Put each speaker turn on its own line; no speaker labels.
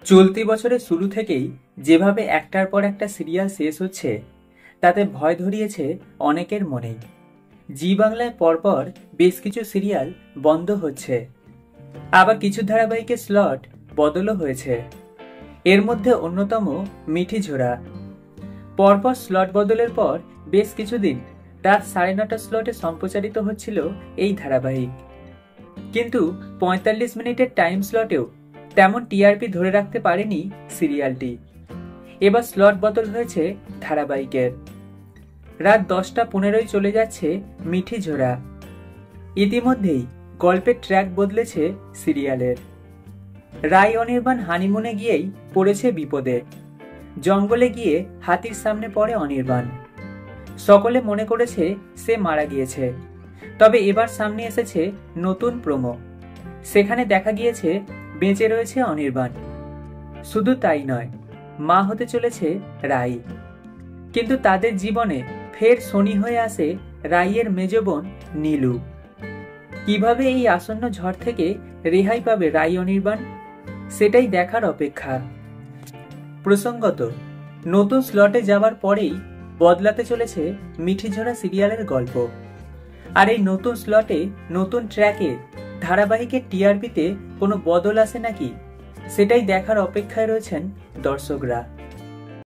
চলতি বছরের শুরু থেকেই যেভাবে একটার পর একটা সিরিয়াল শেষ হচ্ছে তাতে ভয় ধরিয়েছে অনেকের মনেই। জি বাংলায় পরপর বেশ কিছু সিরিয়াল বন্ধ হচ্ছে, আবার কিছু ধারাবাহিকের স্লট বদলও হয়েছে। এর মধ্যে অন্যতম মিঠি ঝোড়া। পরপর স্লট বদলের পর বেশ কিছুদিন রাত 9:30 স্লটে সম্প্রচারিত হচ্ছিল এই ধারাবাহিক, কিন্তু 45 মিনিটের টাইম স্লটেও তেমন টিআরপি ধরে রাখতে পারেনি সিরিয়ালটি। এবার স্লট বদল হয়েছে ধারাবাহিকের। রাত 10:15 চলে যাচ্ছে মিঠি ঝোড়া। ইতিমধ্যেই গল্পের ট্র্যাক বদলেছে সিরিয়ালের। রায় অনির্বাণ হানিমুনে গিয়েই পড়েছে বিপদে। জঙ্গলে গিয়ে হাতির সামনে পড়ে অনির্বাণ। সকলে মনে করেছে সে মারা গিয়েছে, তবে এবার সামনে এসেছে নতুন প্রোমো। সেখানে দেখা গিয়েছে বেঁচে রয়েছে অনির্বাণ। শুধু তাই নয়, মা হতে চলেছে রাই। কিন্তু তাদের জীবনে ফের শনি হয়ে আসে রাইয়ের মেজ বোন নীলু। কিভাবে এই আসন্ন ঝড় থেকে রেহাই পাবে রাই অনির্বাণ, সেটাই দেখার অপেক্ষা। প্রসঙ্গত, নতুন স্লটে যাওয়ার পরেই বদলাতে চলেছে মিঠি ঝোড়া সিরিয়ালের গল্প। আর এই নতুন স্লটে নতুন ট্র্যাকে ধারাবাহিকের টিআরপিতে কোনো বদল আসে নাকি, সেটাই দেখার অপেক্ষায় রয়েছেন দর্শকরা।